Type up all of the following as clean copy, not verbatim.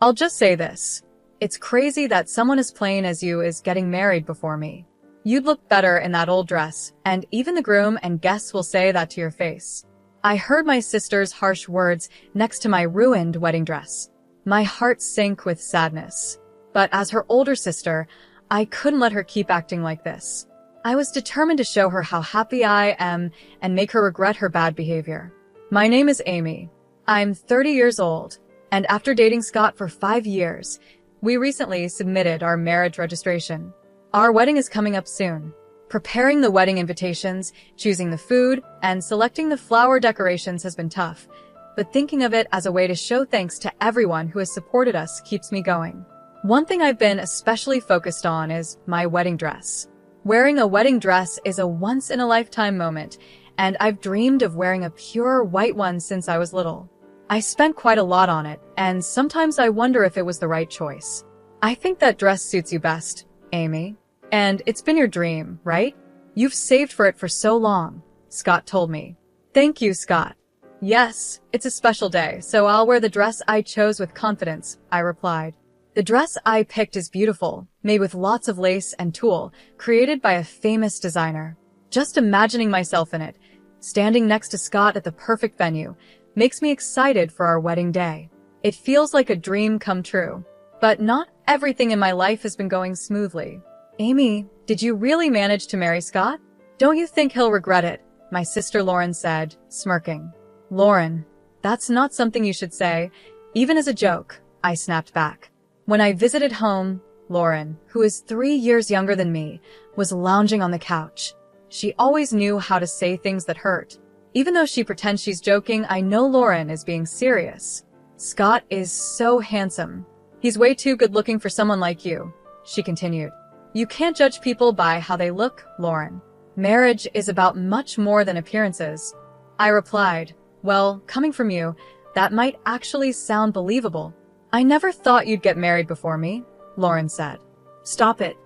I'll just say this. It's crazy that someone as plain as you is getting married before me. You'd look better in that old dress, and even the groom and guests will say that to your face. I heard my sister's harsh words next to my ruined wedding dress. My heart sank with sadness. But as her older sister, I couldn't let her keep acting like this. I was determined to show her how happy I am and make her regret her bad behavior. My name is Amy. I'm 30 years old, and after dating Scott for 5 years, we recently submitted our marriage registration. Our wedding is coming up soon. Preparing the wedding invitations, choosing the food, and selecting the flower decorations has been tough, but thinking of it as a way to show thanks to everyone who has supported us keeps me going. One thing I've been especially focused on is my wedding dress. Wearing a wedding dress is a once-in-a-lifetime moment, and I've dreamed of wearing a pure white one since I was little. I spent quite a lot on it, and sometimes I wonder if it was the right choice. I think that dress suits you best, Amy. And it's been your dream, right? You've saved for it for so long, Scott told me. Thank you, Scott. Yes, it's a special day, so I'll wear the dress I chose with confidence, I replied. The dress I picked is beautiful, made with lots of lace and tulle, created by a famous designer. Just imagining myself in it, standing next to Scott at the perfect venue, makes me excited for our wedding day. It feels like a dream come true. But not everything in my life has been going smoothly. Amy, did you really manage to marry Scott? Don't you think he'll regret it? My sister Lauren said, smirking. Lauren, that's not something you should say, even as a joke, I snapped back. When I visited home, Lauren, who is 3 years younger than me, was lounging on the couch. She always knew how to say things that hurt. Even though she pretends she's joking, I know Lauren is being serious. Scott is so handsome. He's way too good looking for someone like you, she continued. You can't judge people by how they look, Lauren. Marriage is about much more than appearances. I replied, well, coming from you, that might actually sound believable. I never thought you'd get married before me, Lauren said. Stop it,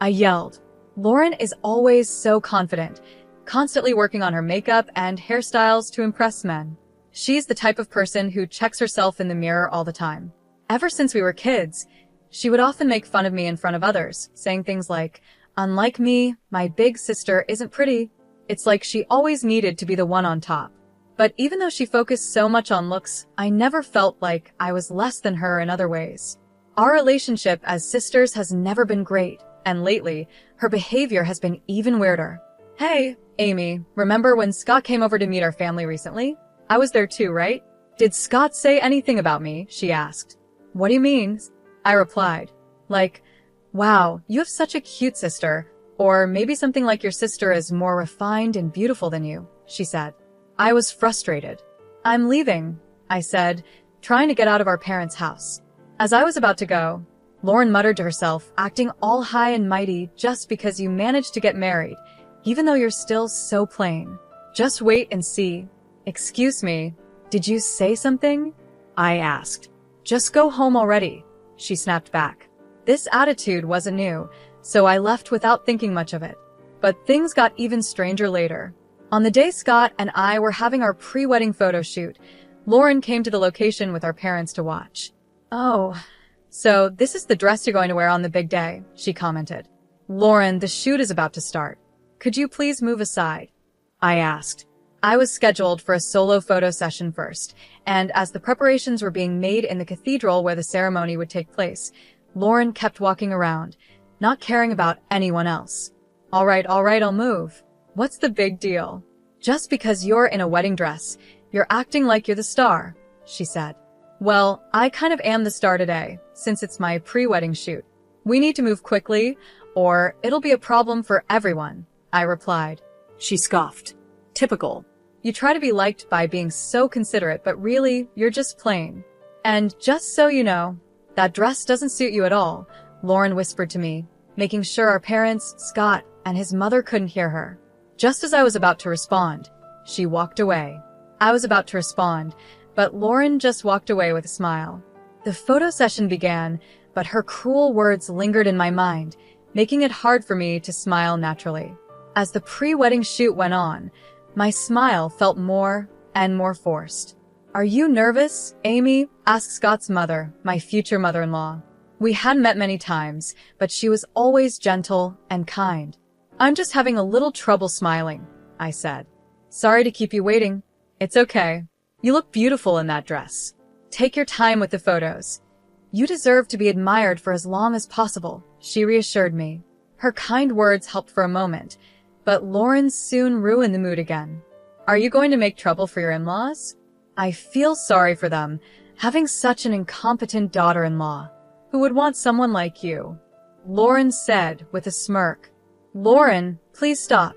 I yelled. Lauren is always so confident, constantly working on her makeup and hairstyles to impress men. She's the type of person who checks herself in the mirror all the time. Ever since we were kids, she would often make fun of me in front of others, saying things like, unlike me, my big sister isn't pretty. It's like she always needed to be the one on top. But even though she focused so much on looks, I never felt like I was less than her in other ways. Our relationship as sisters has never been great, and lately, her behavior has been even weirder. Hey, Amy, remember when Scott came over to meet our family recently? I was there too, right? Did Scott say anything about me? She asked. What do you mean? I replied. Like, wow, you have such a cute sister. Or maybe something like your sister is more refined and beautiful than you, she said. I was frustrated. I'm leaving, I said, trying to get out of our parents' house. As I was about to go, Lauren muttered to herself, acting all high and mighty just because you managed to get married, even though you're still so plain. Just wait and see. Excuse me, did you say something? I asked. Just go home already, she snapped back. This attitude wasn't new, so I left without thinking much of it. But things got even stranger later. On the day Scott and I were having our pre-wedding photo shoot, Lauren came to the location with our parents to watch. Oh, so this is the dress you're going to wear on the big day, she commented. Lauren, the shoot is about to start. Could you please move aside? I asked. I was scheduled for a solo photo session first, and as the preparations were being made in the cathedral where the ceremony would take place, Lauren kept walking around, not caring about anyone else. All right, I'll move. What's the big deal? Just because you're in a wedding dress, you're acting like you're the star, she said. Well, I kind of am the star today, since it's my pre-wedding shoot. We need to move quickly, or it'll be a problem for everyone, I replied. She scoffed. Typical. You try to be liked by being so considerate, but really, you're just plain. And just so you know, that dress doesn't suit you at all, Lauren whispered to me, making sure our parents, Scott, and his mother couldn't hear her. Just as I was about to respond, she walked away. I was about to respond, but Lauren just walked away with a smile. The photo session began, but her cruel words lingered in my mind, making it hard for me to smile naturally. As the pre-wedding shoot went on, my smile felt more and more forced. Are you nervous, Amy? Asked Scott's mother, my future mother-in-law. We hadn't met many times, but she was always gentle and kind. I'm just having a little trouble smiling, I said. Sorry to keep you waiting. It's okay. You look beautiful in that dress. Take your time with the photos. You deserve to be admired for as long as possible, she reassured me. Her kind words helped for a moment, but Lauren soon ruined the mood again. Are you going to make trouble for your in-laws? I feel sorry for them, having such an incompetent daughter-in-law. Who would want someone like you? Lauren said with a smirk. Lauren, please stop,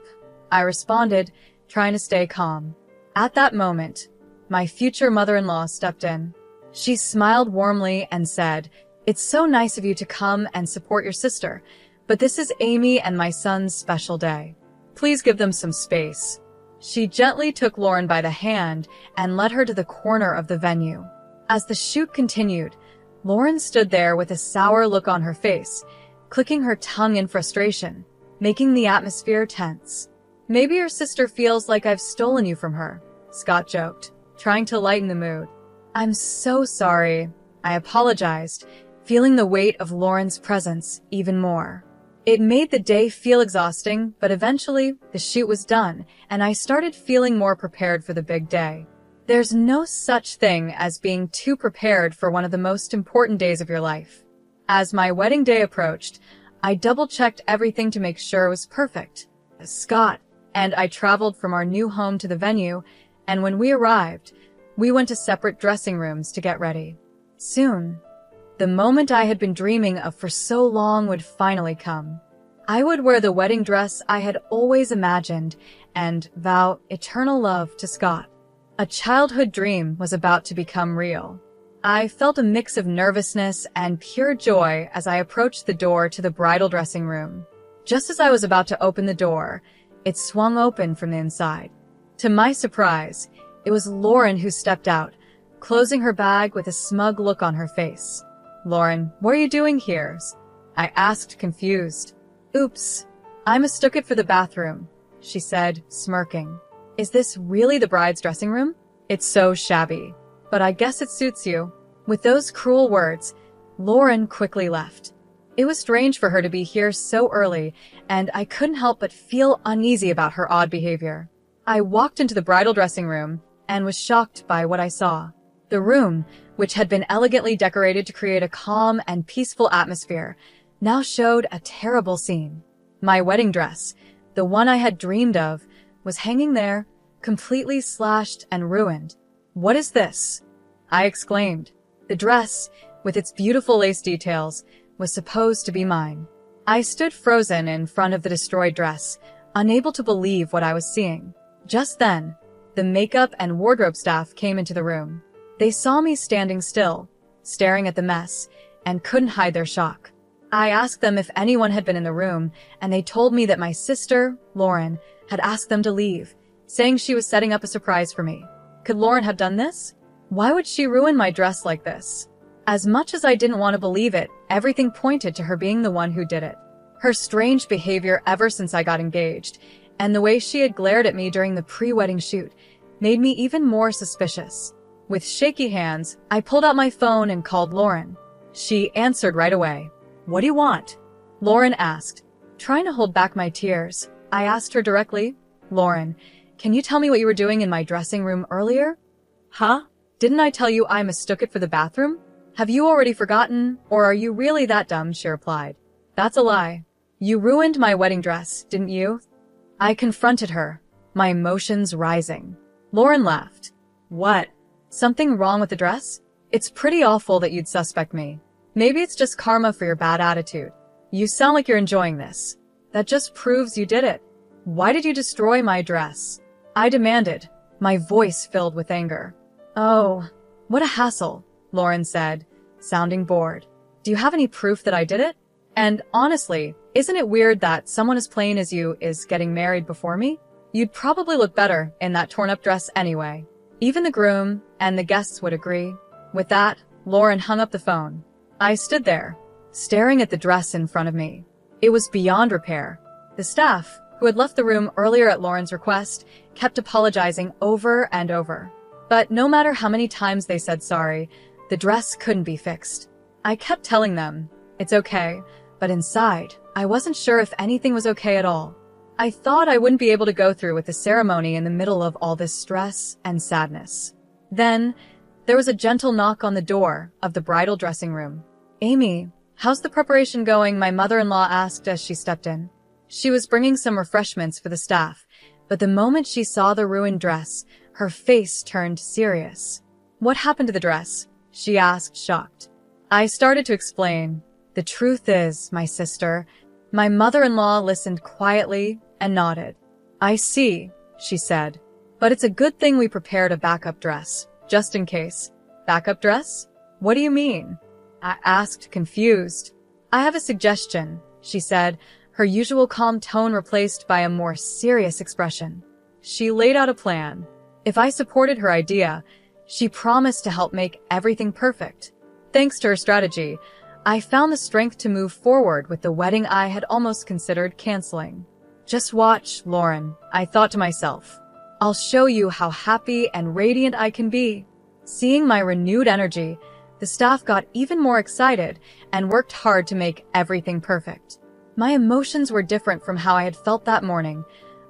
I responded, trying to stay calm. At that moment, my future mother-in-law stepped in. She smiled warmly and said, It's so nice of you to come and support your sister, but this is Amy and my son's special day. Please give them some space. She gently took Lauren by the hand and led her to the corner of the venue. As the shoot continued, Lauren stood there with a sour look on her face, clicking her tongue in frustration, making the atmosphere tense. Maybe your sister feels like I've stolen you from her, Scott joked, trying to lighten the mood. I'm so sorry, I apologized, feeling the weight of Lauren's presence even more. It made the day feel exhausting, but eventually the shoot was done, and I started feeling more prepared for the big day. There's no such thing as being too prepared for one of the most important days of your life. As my wedding day approached, I double-checked everything to make sure it was perfect. Scott and I traveled from our new home to the venue, and when we arrived, we went to separate dressing rooms to get ready. Soon, the moment I had been dreaming of for so long would finally come. I would wear the wedding dress I had always imagined and vow eternal love to Scott. A childhood dream was about to become real. I felt a mix of nervousness and pure joy as I approached the door to the bridal dressing room. Just as I was about to open the door, it swung open from the inside. To my surprise, it was Lauren who stepped out, closing her bag with a smug look on her face. Lauren, what are you doing here? I asked, confused. Oops, I mistook it for the bathroom, she said, smirking. Is this really the bride's dressing room? It's so shabby, but I guess it suits you. With those cruel words, Lauren quickly left. It was strange for her to be here so early, and I couldn't help but feel uneasy about her odd behavior. I walked into the bridal dressing room and was shocked by what I saw. The room, which had been elegantly decorated to create a calm and peaceful atmosphere, now showed a terrible scene. My wedding dress, the one I had dreamed of, was hanging there, completely slashed and ruined. What is this? I exclaimed. The dress, with its beautiful lace details, was supposed to be mine. I stood frozen in front of the destroyed dress, unable to believe what I was seeing. Just then, the makeup and wardrobe staff came into the room. They saw me standing still, staring at the mess, and couldn't hide their shock. I asked them if anyone had been in the room, and they told me that my sister, Lauren, had asked them to leave, saying she was setting up a surprise for me. Could Lauren have done this? Why would she ruin my dress like this? As much as I didn't want to believe it, everything pointed to her being the one who did it. Her strange behavior ever since I got engaged, and the way she had glared at me during the pre-wedding shoot, made me even more suspicious. With shaky hands, I pulled out my phone and called Lauren. She answered right away. What do you want? Lauren asked. Trying to hold back my tears, I asked her directly, Lauren, can you tell me what you were doing in my dressing room earlier? Huh? Didn't I tell you I mistook it for the bathroom? Have you already forgotten, or are you really that dumb? She replied. That's a lie. You ruined my wedding dress, didn't you? I confronted her, my emotions rising. Lauren laughed. What? Something wrong with the dress? It's pretty awful that you'd suspect me. Maybe it's just karma for your bad attitude. You sound like you're enjoying this. That just proves you did it. Why did you destroy my dress? I demanded, my voice filled with anger. Oh, what a hassle, Lauren said, sounding bored. Do you have any proof that I did it? And honestly, isn't it weird that someone as plain as you is getting married before me? You'd probably look better in that torn-up dress anyway. Even the groom and the guests would agree. With that, Lauren hung up the phone. I stood there, staring at the dress in front of me. It was beyond repair. The staff, who had left the room earlier at Lauren's request, kept apologizing over and over. But no matter how many times they said sorry, the dress couldn't be fixed. I kept telling them, it's okay, but inside, I wasn't sure if anything was okay at all. I thought I wouldn't be able to go through with the ceremony in the middle of all this stress and sadness. Then, there was a gentle knock on the door of the bridal dressing room. "Amy, how's the preparation going?" my mother-in-law asked as she stepped in. She was bringing some refreshments for the staff, but the moment she saw the ruined dress, her face turned serious. "What happened to the dress?" she asked, shocked. I started to explain. "The truth is, my sister..." My mother-in-law listened quietly and nodded. "I see," she said. "But it's a good thing we prepared a backup dress, just in case." "Backup dress? What do you mean?" I asked, confused. "I have a suggestion," she said, her usual calm tone replaced by a more serious expression. She laid out a plan. If I supported her idea, she promised to help make everything perfect. Thanks to her strategy, I found the strength to move forward with the wedding I had almost considered canceling. "Just watch, Lauren," I thought to myself. "I'll show you how happy and radiant I can be." Seeing my renewed energy, the staff got even more excited and worked hard to make everything perfect. My emotions were different from how I had felt that morning.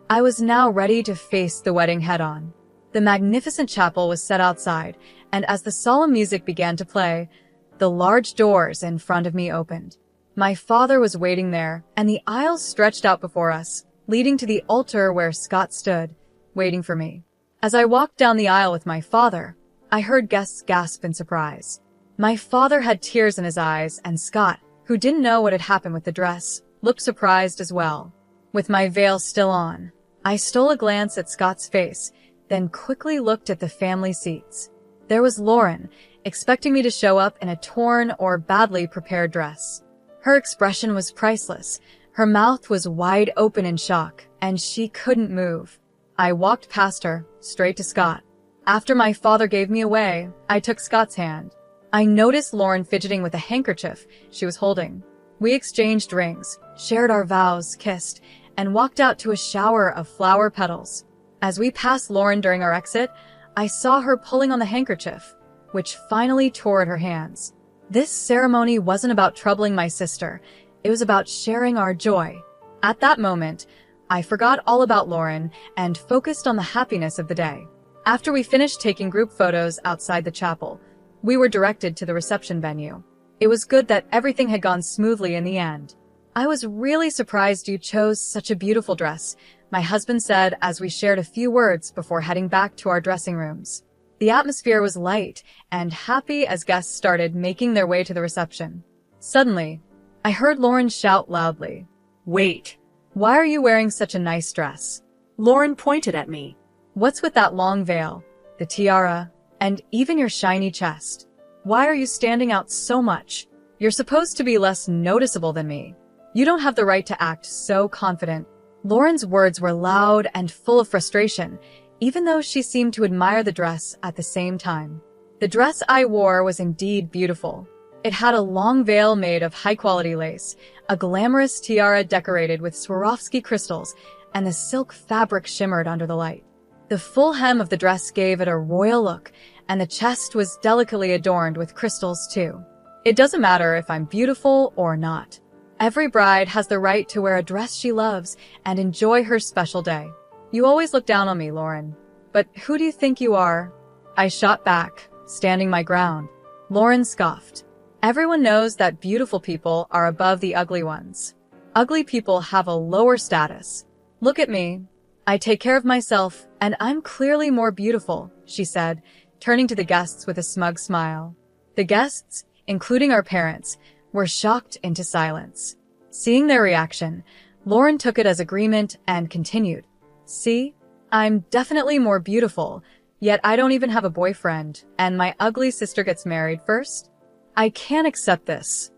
I was now ready to face the wedding head-on. The magnificent chapel was set outside, and as the solemn music began to play, the large doors in front of me opened. My father was waiting there, and the aisles stretched out before us, leading to the altar where Scott stood, waiting for me. As I walked down the aisle with my father, I heard guests gasp in surprise. My father had tears in his eyes, and Scott, who didn't know what had happened with the dress, looked surprised as well. With my veil still on, I stole a glance at Scott's face, then quickly looked at the family seats. There was Lauren, expecting me to show up in a torn or badly prepared dress. Her expression was priceless. Her mouth was wide open in shock, and she couldn't move. I walked past her, straight to Scott. After my father gave me away, I took Scott's hand. I noticed Lauren fidgeting with a handkerchief she was holding. We exchanged rings, shared our vows, kissed, and walked out to a shower of flower petals. As we passed Lauren during our exit, I saw her pulling on the handkerchief, which finally tore at her hands. This ceremony wasn't about troubling my sister. It was about sharing our joy. At that moment, I forgot all about Lauren and focused on the happiness of the day. After we finished taking group photos outside the chapel, we were directed to the reception venue. It was good that everything had gone smoothly in the end. "I was really surprised you chose such a beautiful dress," my husband said as we shared a few words before heading back to our dressing rooms. The atmosphere was light and happy as guests started making their way to the reception. Suddenly, I heard Lauren shout loudly, "Wait! Why are you wearing such a nice dress?" Lauren pointed at me. "What's with that long veil, the tiara, and even your shiny chest? Why are you standing out so much? You're supposed to be less noticeable than me. You don't have the right to act so confident." Lauren's words were loud and full of frustration, even though she seemed to admire the dress at the same time. The dress I wore was indeed beautiful. It had a long veil made of high-quality lace, a glamorous tiara decorated with Swarovski crystals, and the silk fabric shimmered under the light. The full hem of the dress gave it a royal look, and the chest was delicately adorned with crystals too. It doesn't matter if I'm beautiful or not. Every bride has the right to wear a dress she loves and enjoy her special day. "You always look down on me, Lauren. But who do you think you are?" I shot back, standing my ground. Lauren scoffed. "Everyone knows that beautiful people are above the ugly ones. Ugly people have a lower status. Look at me. I take care of myself, and I'm clearly more beautiful," she said, turning to the guests with a smug smile. The guests, including our parents, were shocked into silence. Seeing their reaction, Lauren took it as agreement and continued. "See? I'm definitely more beautiful, yet I don't even have a boyfriend, and my ugly sister gets married first? I can't accept this."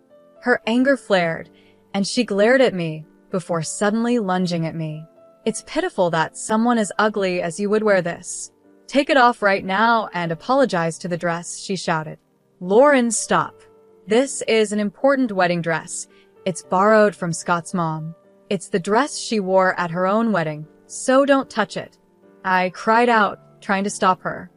Her anger flared, and she glared at me before suddenly lunging at me. "It's pitiful that someone as ugly as you would wear this. Take it off right now and apologize to the dress," she shouted. "Lauren, stop. This is an important wedding dress. It's borrowed from Scott's mom. It's the dress she wore at her own wedding, so don't touch it." I cried out, trying to stop her.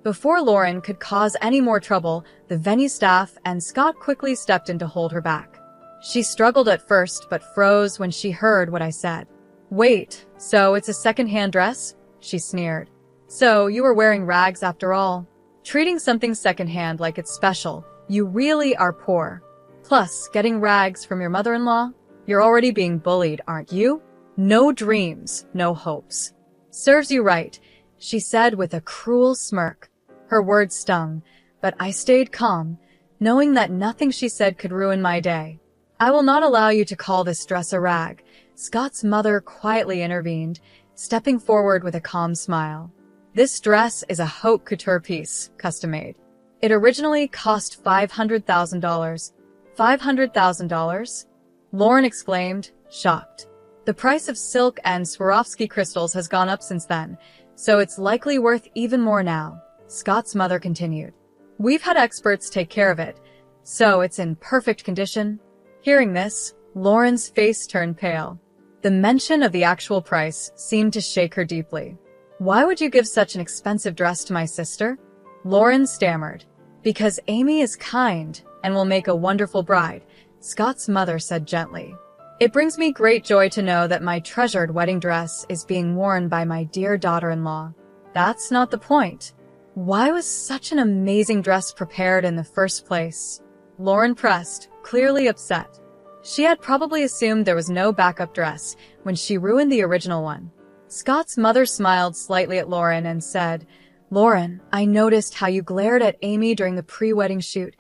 Before Lauren could cause any more trouble, the venue staff and Scott quickly stepped in to hold her back. She struggled at first, but froze when she heard what I said. "Wait, so it's a second-hand dress?" she sneered. "So you were wearing rags after all? Treating something second-hand like it's special. You really are poor. Plus, getting rags from your mother-in-law? You're already being bullied, aren't you? No dreams, no hopes." "Serves you right," she said with a cruel smirk. Her words stung, but I stayed calm, knowing that nothing she said could ruin my day. "I will not allow you to call this dress a rag," Scott's mother quietly intervened, stepping forward with a calm smile. "This dress is a haute couture piece, custom-made. It originally cost $500,000. $500,000? Lauren exclaimed, shocked. "The price of silk and Swarovski crystals has gone up since then, so it's likely worth even more now," Scott's mother continued. "We've had experts take care of it, so it's in perfect condition." Hearing this, Lauren's face turned pale. The mention of the actual price seemed to shake her deeply. "Why would you give such an expensive dress to my sister?" Lauren stammered. "Because Amy is kind and will make a wonderful bride," Scott's mother said gently. "It brings me great joy to know that my treasured wedding dress is being worn by my dear daughter-in-law." "That's not the point. Why was such an amazing dress prepared in the first place?" Lauren pressed, clearly upset. She had probably assumed there was no backup dress when she ruined the original one. Scott's mother smiled slightly at Lauren and said, "Lauren, I noticed how you glared at Amy during the pre-wedding shoot,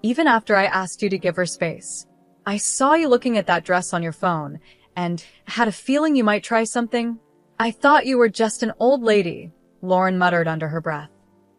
even after I asked you to give her space. I saw you looking at that dress on your phone, and had a feeling you might try something. I thought you were just an old lady," Lauren muttered under her breath.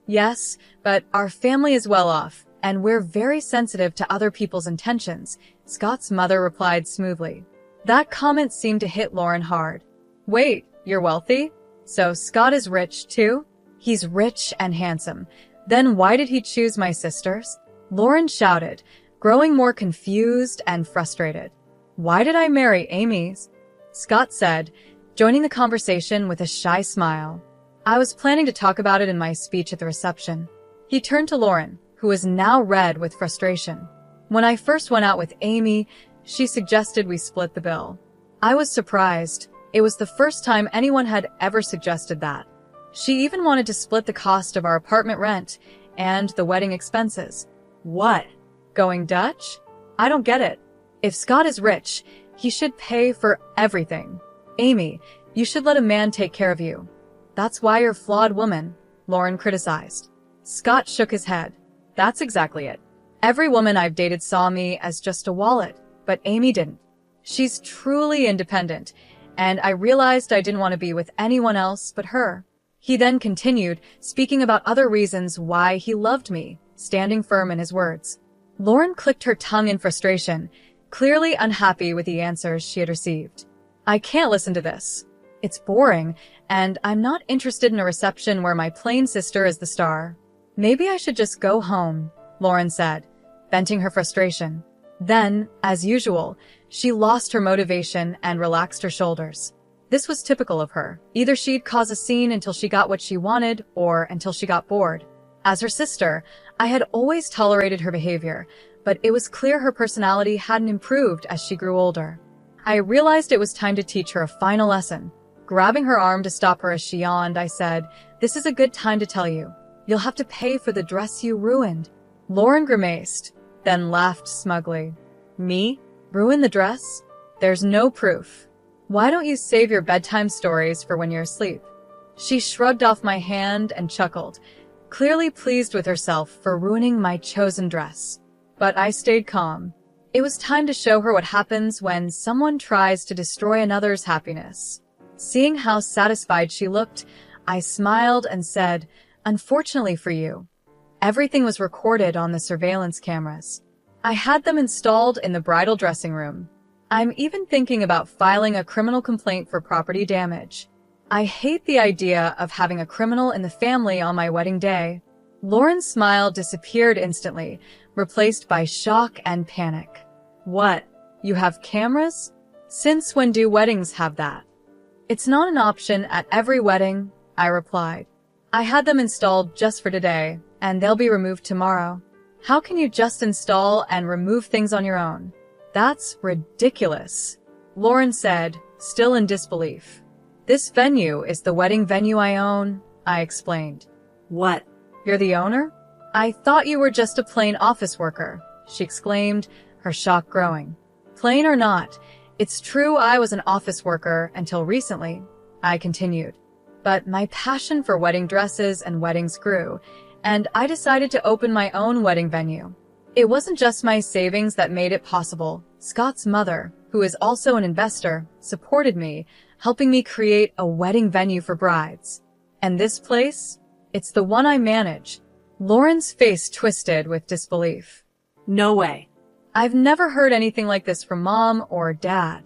"Yes, but our family is well off, and we're very sensitive to other people's intentions," Scott's mother replied smoothly. That comment seemed to hit Lauren hard. "Wait, you're wealthy? So Scott is rich too?" "He's rich and handsome. Then why did he choose my sisters?" Lauren shouted, growing more confused and frustrated. "Why did I marry Amy's?" Scott said, joining the conversation with a shy smile. "I was planning to talk about it in my speech at the reception." He turned to Lauren, who was now red with frustration. "When I first went out with Amy, she suggested we split the bill. I was surprised. It was the first time anyone had ever suggested that. She even wanted to split the cost of our apartment rent and the wedding expenses." "What? Going Dutch? I don't get it. If Scott is rich, he should pay for everything. Amy, you should let a man take care of you. That's why you're a flawed woman," Lauren criticized. Scott shook his head. "That's exactly it. Every woman I've dated saw me as just a wallet, but Amy didn't. She's truly independent, and I realized I didn't want to be with anyone else but her." He then continued, speaking about other reasons why he loved me, standing firm in his words. Lauren clicked her tongue in frustration, clearly unhappy with the answers she had received. "I can't listen to this. It's boring, and I'm not interested in a reception where my plain sister is the star." "Maybe I should just go home," Lauren said, venting her frustration. Then, as usual, she lost her motivation and relaxed her shoulders. This was typical of her. Either she'd cause a scene until she got what she wanted, or until she got bored. As her sister, I had always tolerated her behavior, but it was clear her personality hadn't improved as she grew older. I realized it was time to teach her a final lesson. Grabbing her arm to stop her as she yawned, I said, "This is a good time to tell you. You'll have to pay for the dress you ruined." Lauren grimaced, then laughed smugly. "Me? Ruin the dress? There's no proof. Why don't you save your bedtime stories for when you're asleep?" She shrugged off my hand and chuckled, clearly pleased with herself for ruining my chosen dress. But I stayed calm. It was time to show her what happens when someone tries to destroy another's happiness. Seeing how satisfied she looked, I smiled and said, "Unfortunately for you, everything was recorded on the surveillance cameras. I had them installed in the bridal dressing room. I'm even thinking about filing a criminal complaint for property damage. I hate the idea of having a criminal in the family on my wedding day." Lauren's smile disappeared instantly, replaced by shock and panic. "What? You have cameras? Since when do weddings have that?" "It's not an option at every wedding," I replied. I had them installed just for today, and they'll be removed tomorrow. How can you just install and remove things on your own? That's ridiculous, Lauren said, still in disbelief. This venue is the wedding venue I own, I explained. What? You're the owner? I thought you were just a plain office worker, she exclaimed, her shock growing. Plain or not, it's true I was an office worker until recently, I continued. But my passion for wedding dresses and weddings grew, and I decided to open my own wedding venue. It wasn't just my savings that made it possible. Scott's mother, who is also an investor, supported me, helping me create a wedding venue for brides. And this place? It's the one I manage. Lauren's face twisted with disbelief. No way. I've never heard anything like this from Mom or Dad.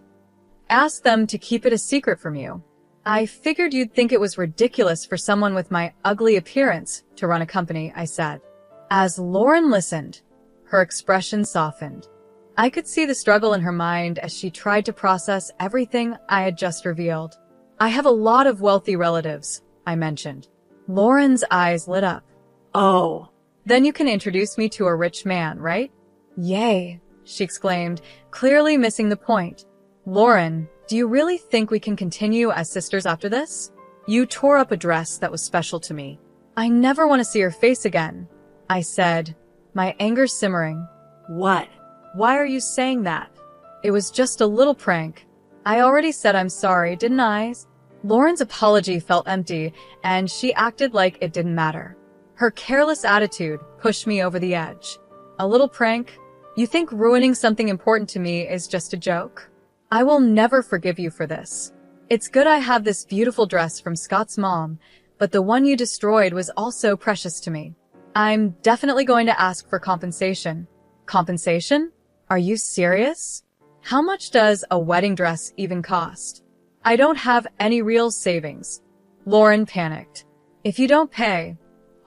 Ask them to keep it a secret from you. I figured you'd think it was ridiculous for someone with my ugly appearance to run a company, I said. As Lauren listened, her expression softened. I could see the struggle in her mind as she tried to process everything I had just revealed. I have a lot of wealthy relatives, I mentioned. Lauren's eyes lit up. Oh. Then you can introduce me to a rich man, right? Yay, she exclaimed, clearly missing the point. Lauren, do you really think we can continue as sisters after this? You tore up a dress that was special to me. I never want to see your face again, I said, my anger simmering. What? Why are you saying that? It was just a little prank. I already said I'm sorry, didn't I? Lauren's apology felt empty, and she acted like it didn't matter. Her careless attitude pushed me over the edge. A little prank? You think ruining something important to me is just a joke? I will never forgive you for this. It's good I have this beautiful dress from Scott's mom, but the one you destroyed was also precious to me. I'm definitely going to ask for compensation. Compensation? Are you serious? How much does a wedding dress even cost? I don't have any real savings. Lauren panicked. If you don't pay,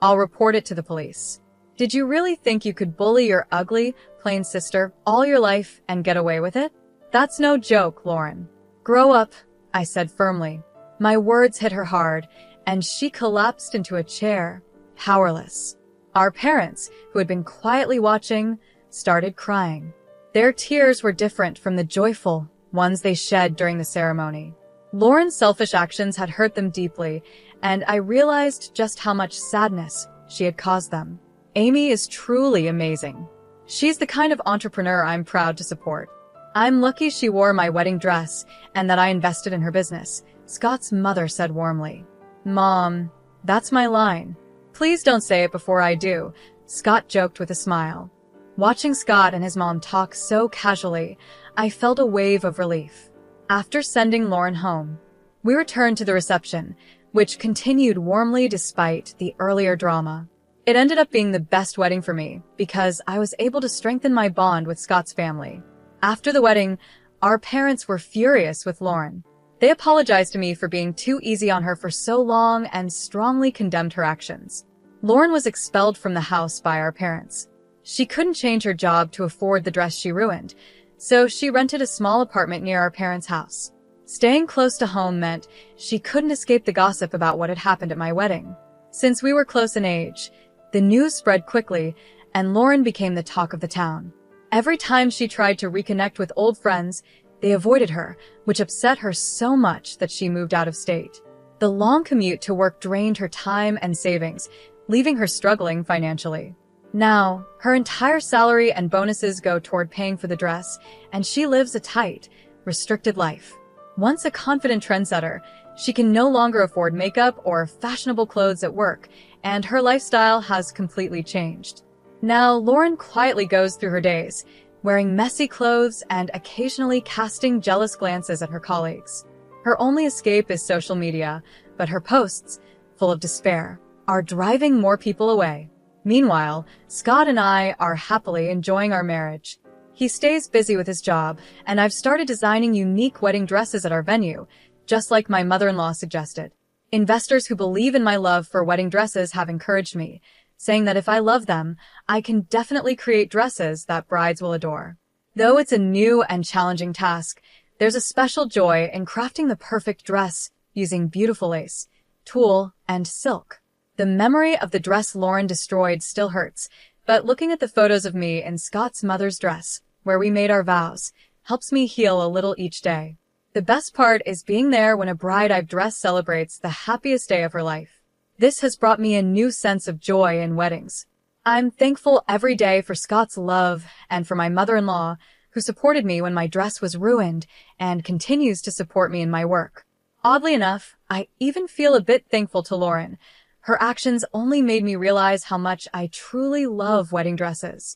I'll report it to the police. Did you really think you could bully your ugly, plain sister all your life and get away with it? That's no joke, Lauren. Grow up, I said firmly. My words hit her hard, and she collapsed into a chair, powerless. Our parents, who had been quietly watching, started crying. Their tears were different from the joyful ones they shed during the ceremony. Lauren's selfish actions had hurt them deeply, and I realized just how much sadness she had caused them. Amy is truly amazing. She's the kind of entrepreneur I'm proud to support. I'm lucky she wore my wedding dress and that I invested in her business, Scott's mother said warmly. Mom, that's my line. Please don't say it before I do, Scott joked with a smile. Watching Scott and his mom talk so casually, I felt a wave of relief. After sending Lauren home, we returned to the reception, which continued warmly despite the earlier drama. It ended up being the best wedding for me because I was able to strengthen my bond with Scott's family. After the wedding, our parents were furious with Lauren. They apologized to me for being too easy on her for so long and strongly condemned her actions. Lauren was expelled from the house by our parents. She couldn't change her job to afford the dress she ruined, so she rented a small apartment near our parents' house. Staying close to home meant she couldn't escape the gossip about what had happened at my wedding. Since we were close in age, the news spread quickly, and Lauren became the talk of the town. Every time she tried to reconnect with old friends, they avoided her, which upset her so much that she moved out of state. The long commute to work drained her time and savings, leaving her struggling financially. Now, her entire salary and bonuses go toward paying for the dress, and she lives a tight, restricted life. Once a confident trendsetter, she can no longer afford makeup or fashionable clothes at work, and her lifestyle has completely changed. Now, Lauren quietly goes through her days, wearing messy clothes and occasionally casting jealous glances at her colleagues. Her only escape is social media, but her posts, full of despair, are driving more people away. Meanwhile, Scott and I are happily enjoying our marriage. He stays busy with his job, and I've started designing unique wedding dresses at our venue, just like my mother-in-law suggested. Investors who believe in my love for wedding dresses have encouraged me, saying that if I love them, I can definitely create dresses that brides will adore. Though it's a new and challenging task, there's a special joy in crafting the perfect dress using beautiful lace, tulle, and silk. The memory of the dress Lauren destroyed still hurts, but looking at the photos of me in Scott's mother's dress, where we made our vows, helps me heal a little each day. The best part is being there when a bride I've dressed celebrates the happiest day of her life. This has brought me a new sense of joy in weddings. I'm thankful every day for Scott's love and for my mother-in-law, who supported me when my dress was ruined and continues to support me in my work. Oddly enough, I even feel a bit thankful to Lauren. Her actions only made me realize how much I truly love wedding dresses.